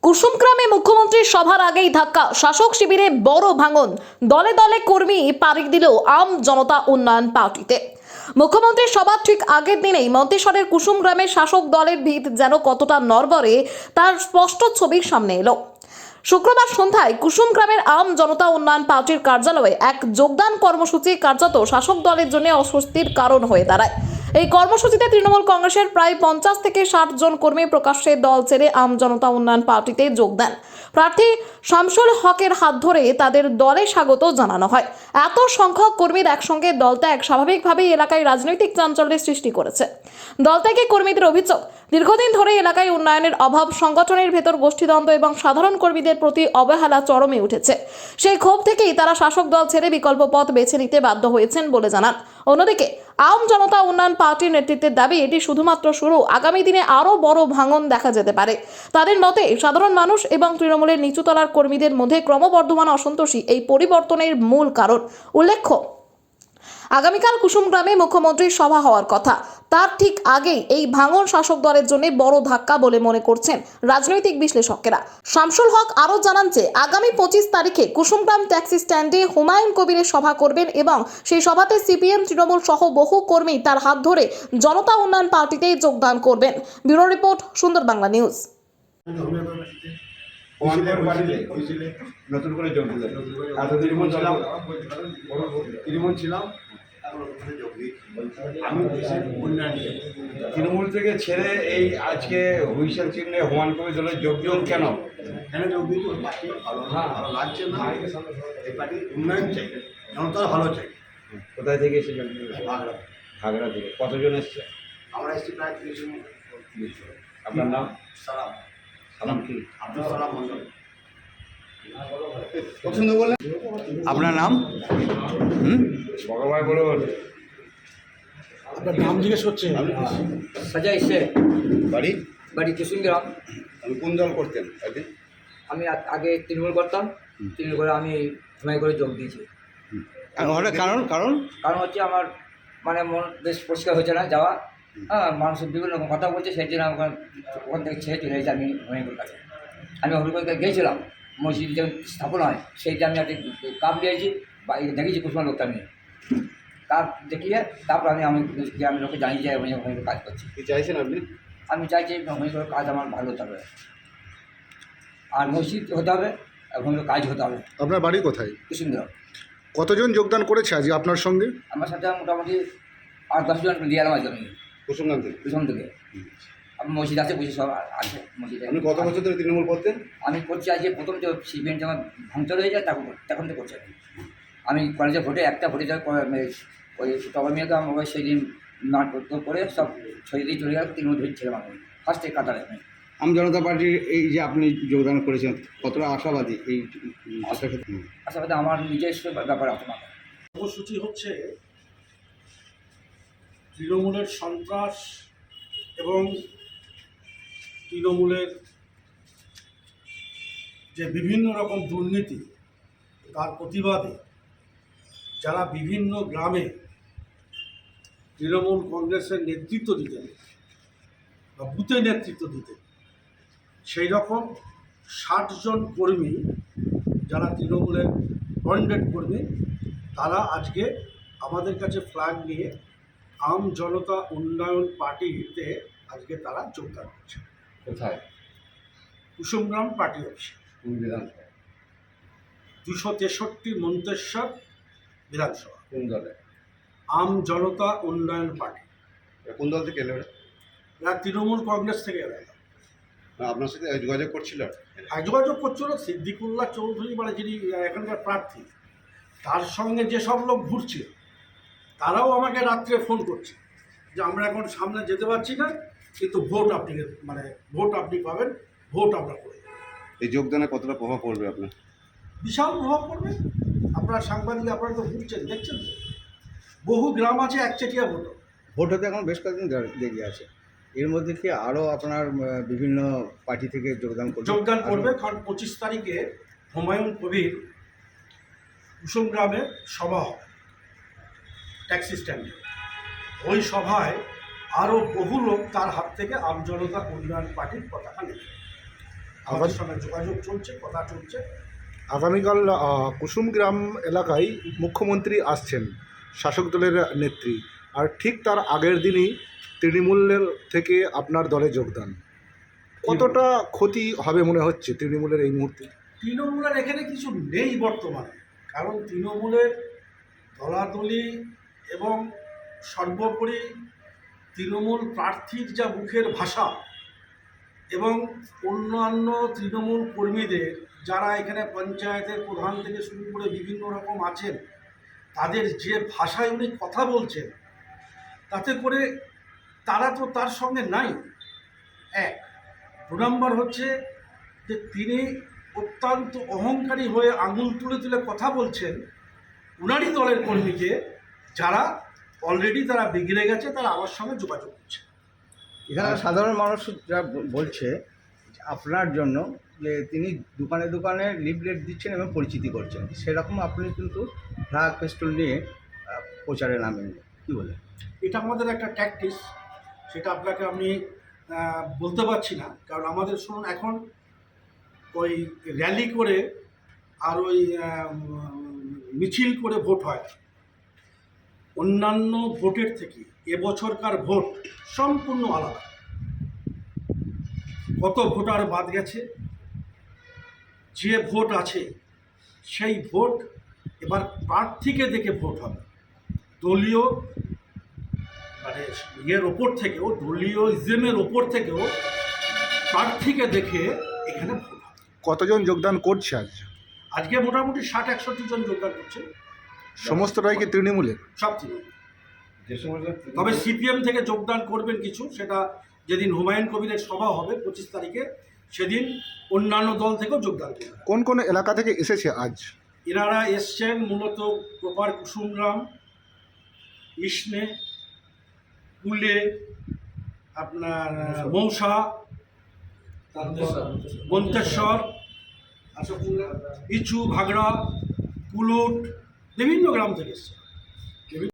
কুসুমগ্রামে মুখ্যমন্ত্রীর সভার আগেই ধাক্কা, শাসক শিবিরে বড় ভাঙন, দলে দলে কর্মী পাড়ি দিল আম জনতা উন্নয়ন পার্টিতে। মুখ্যমন্ত্রীর সভার ঠিক আগের দিনেই মন্তেশ্বরের কুসুমগ্রামের শাসক দলের ভিত যেন কতটা নড়বড়ে তার স্পষ্ট ছবি সামনে এলো। শুক্রবার সন্ধ্যায় কুসুমগ্রামের আম জনতা উন্নয়ন পার্টির কার্যালয়ে এক যোগদান কর্মসূচি কার্যত শাসক দলের জন্য অস্বস্তির কারণ হয়ে দাঁড়ায়। এই কর্মসূচিতে তৃণমূল কংগ্রেসের প্রায় 50 থেকে 60 জন কর্মী প্রকাশ্যে দল ছেড়ে আম জনতা উন্নয়ন পার্টিতে যোগ দেন। প্রার্থী শামসুল হকের হাত ধরে তাদের দলে স্বাগত জানানো হয়। এত সংখ্যক কর্মীর একসঙ্গে দল ত্যাগ স্বাভাবিকভাবেই এলাকায় রাজনৈতিক চাঞ্চল্যের সৃষ্টি করেছে। দল ত্যাগে কর্মীদের অভিযোগ, দীর্ঘদিন ধরে এলাকায় উন্নয়নের অভাব, সংগঠনের ভেতর গোষ্ঠীদ্বন্দ্ব এবং সাধারণ কর্মীদের প্রতি অবহেলা চরমে উঠেছে। সেই ক্ষোভ থেকেই তারা শাসক দল ছেড়ে বিকল্প পথ বেছে নিতে বাধ্য হয়েছেন বলে জানান। অন্যদিকে আম জনতা উন্নয়ন পার্টির নেতৃত্বের দাবি, এটি শুধুমাত্র শুরু, আগামী দিনে আরও বড় ভাঙন দেখা যেতে পারে। তাদের মতে সাধারণ মানুষ এবং তৃণমূলের নিচুতলার কর্মীদের মধ্যে ক্রমবর্ধমান অসন্তোষই এই পরিবর্তনের মূল কারণ। উল্লেখ্য, আগামীকাল কুসুমগ্রামে মুখ্যমন্ত্রীর সভা হওয়ার কথা, তার ঠিক আগেই এই ভাঙন শাসক দলের জন্য বড় ধাক্কা বলে মনে করছেন রাজনৈতিক বিশ্লেষকেরা। শামসুল হক আরও জানান যে আগামী 25 তারিখে কুসুমগ্রাম ট্যাক্সি স্ট্যান্ডে হুমায়ুন কবিরের সভা করবেন এবং সেই সভাতে সিপিএম, তৃণমূল সহ বহু কর্মী তার হাত ধরে জনতা উন্নয়ন পার্টিতে যোগদান করবেন। ব্যুরো রিপোর্ট, সুন্দর বাংলা নিউজ। নতুন করে যোগ দিলেন। তৃণমূল ছিলাম, আমি দেশের উন্নয়ন তৃণমূল থেকে ছেড়ে এই আজকে হুইসেল চিহ্নে হুমায়ুন কবির দলের যোগদান কেন যোগ দিয়েছি? ওই পার্টি ভালো লাগছে না, এই পার্টির উন্নয়ন চাই, জনতার ভালো চাই। কোথায় থেকে এসে ভাগড়া ভাগড়া থেকে কতজন এসছে? আমরা এসেছি প্রায় 30 জন। আপনার নাম? সালাম। সালাম কি? আব্দুল সালাম মন্ডল। পছন্দ বলেন। আপনার নাম? ভগবান বলুন। আপনার নাম জিজ্ঞেস করছে? সাজাই শেখ, বাড়ি? বাড়ি কুসুমগ্রাম। আপনি কোন দল করতেন আগে? আমি আগে তৃণমূল করতাম, তৃণমূল করে আমি হুমায়ুন করে যোগ দিয়েছি। কারণ কারণ কারণ হচ্ছে আমার মানে মন বেশ পরিষ্কার হচ্ছে না যাওয়া, হ্যাঁ, মানুষের বিভিন্ন রকম কথা বলছে, সেই জন্য আমার ওখান থেকে ছেড়ে চলে এসেছি আমি হুমায়ুন কাছে। আমি হুমায়ুন কাছে গিয়েছিলাম, মসজিদ যে স্থাপন হয় সেইটা আমি একটা কাপ দিয়েছি বা দেখেছি কুসুমা লোকটা নিয়ে কাপ দেখিয়ে, তারপর আমি লোকে জানিয়ে যাই হুমায়ুন কাজ করছি। কি চাইছেন আপনি? আমি চাইছি হুমায়ুন কাজ আমার ভালো হতে হবে, আর মসজিদ হতে হবে, এবং কাজ হতে হবে। আপনার বাড়ি কোথায়? কুসুমগ্রাম। কতজন যোগদান করেছে আজ আপনার সঙ্গে? আমার সাথে মোটামুটি 8-10 জন দিয়ে আমার জন্য কুসুমগ্রাম থেকে? পিছন থেকে। আমি মসজিদ আছে, বুঝি সব আছে মসজিদে। আপনি কত বছর ধরে তৃণমূল করতেন? আমি করছি আজকে প্রথম, যে সিপিএম যখন ভাঙচুর হয়ে যায় তখন তো করছি আমি কলেজে ভোটে একটা ভোটে ওই টবার মেয়েকে আমার সেই দিন নাট করে সব ছড়িয়ে দিয়ে চলে গেল, তৃণমূল ছিলাম আমি ফার্স্ট থেকে কাতারে। আমি আম জনতা পার্টির এই যে আপনি যোগদান করেছেন, কতটা আশাবাদী এই আশাবাদী আমার নিজস্ব ব্যাপারে আপনার কর্মসূচি হচ্ছে তৃণমূলের সন্ত্রাস এবং তৃণমূলের যে বিভিন্ন রকম দুর্নীতি, তার প্রতিবাদে যারা বিভিন্ন গ্রামে তৃণমূল কংগ্রেসের নেতৃত্ব দিতেন বা বুথে নেতৃত্ব দিতেন, সেই রকম 60 জন কর্মী যারা তৃণমূলের বন্ডেড কর্মী, তারা আজকে আমাদের কাছে ফ্ল্যাগ নিয়ে আম জনতা উন্নয়ন পার্টিতে আজকে তারা যোগদান করছে। কোথায়? কুসুমগ্রাম পার্টি অফিসে, কোন বিধানসভা? 263 মন্তেশ্বর বিধানসভা। কোন দলে? আম জনতা উন্নয়ন পার্টি। কোন দল থেকে এলো? এরা তৃণমূল কংগ্রেস থেকে এরা আপনার সাথে যোগাযোগ করছিল? যোগাযোগ করছিল সিদ্দিকুল্লাহ চৌধুরী, মানে যিনি এখানকার প্রার্থী, তার সঙ্গে যেসব লোক ঘুরছে তারাও আমাকে রাত্রে ফোন করছে যে আমরা এখন সামনে যেতে পারছি না, কিন্তু ভোট আপনি পাবেন, ভোট আমরা করে দেব। এই যোগদানে কতটা প্রভাব পড়বে আপনার? বিশাল প্রভাব পড়বে। আপনারা সাংবাদিক, আপনারা তো ঘুরছেন, দেখছেন তো, বহু গ্রাম আছে একচেটিয়া ভোট। ভোট হতে এখন বেশ কয়েকদিন দেরি আছে। এর মধ্যে কি আরও আপনার বিভিন্ন পার্টি থেকে যোগদান করবে? কারণ 25 তারিখে হুমায়ুন কবির কুসুমগ্রামে সভা হবে ট্যাক্সি স্ট্যান্ডে। ওই সভায় আরও বহু লোক তার হাত থেকে আম জনতা উন্নয়ন পার্টির পতাকা নেবে। আমাদের সঙ্গে যোগাযোগ চলছে, কথা চলছে। আগামীকাল কুসুমগ্রাম এলাকায় মুখ্যমন্ত্রী আসছেন শাসক দলের নেত্রী, আর ঠিক তার আগের দিনই তৃণমূলের থেকে আপনার দলে যোগদান। কতটা ক্ষতি হবে মনে হচ্ছে তৃণমূলের এই মুহূর্তে? তৃণমূলের এখানে কিছু নেই বর্তমানে, কারণ তৃণমূলের দলাদলি এবং সর্বোপরি তৃণমূল প্রার্থীর যা মুখের ভাষা এবং অন্যান্য তৃণমূল কর্মীদের যারা এখানে পঞ্চায়েতের প্রধান থেকে শুরু করে বিভিন্ন রকম আছেন, তাদের যে ভাষায় উনি কথা বলছেন, তাতে করে তারা তো তার সঙ্গে নাই। এক, 2 নম্বর হচ্ছে যে তিনি অত্যন্ত অহংকারী হয়ে আঙুল তুলে তুলে কথা বলছেন উনারই দলের কর্মীকে, যারা অলরেডি তারা বিগড়ে গেছে, তারা আমার সঙ্গে যোগাযোগ করছে। এখানে সাধারণ মানুষরা বলছে আপনার জন্য যে তিনি দোকানে দোকানে লিফলেট দিচ্ছেন এবং পরিচিতি করছেন, সেরকম আপনি কিন্তু ফ্ল্যাগ পেস্টল নিয়ে প্রচারে নামেন, কী বলেন? এটা আমাদের একটা ট্যাকটিস, সেটা আপনাকে আমি বলতে পারছি না, কারণ আমাদের শুনুন এখন ওই র্যালি করে আর ওই মিছিল করে ভোট হয়। অন্যান্য ভোটের থেকে এবছরকার ভোট সম্পূর্ণ আলাদা। কত ভোটার বাদ গেছে, যে ভোট আছে সেই ভোট এবার প্রার্থীকে দেখে ভোট হবে। দলীয় মানে ইয়ের ওপর থেকেও, দলীয় ইজমের ওপর থেকেও প্রার্থীকে দেখে এখানে ভোট হবে। কতজন যোগদান করছে আজ? আজকে মোটামুটি 60-61 জন যোগদান করছে, সমস্তটাই কি তৃণমূলের? সব তৃণমূল। যে সমস্ত তবে সিপিএম থেকে যোগদান করবেন কিছু, সেটা যেদিন হুমায়ুন কবিরের সভা হবে 25 তারিখে, সেদিন অন্যান্য দল থেকেও যোগদান করবে। কোন কোন এলাকা থেকে এসেছে আজ? এনারা এসছেন মূলত প্রপার কুসুমগ্রাম, ইসনে, কুলে, আপনার মৌসা, মন্তেশ্বর, ইচু, ভাগড়া, কুলুট, বিভিন্ন গ্রাম থেকে এসছে।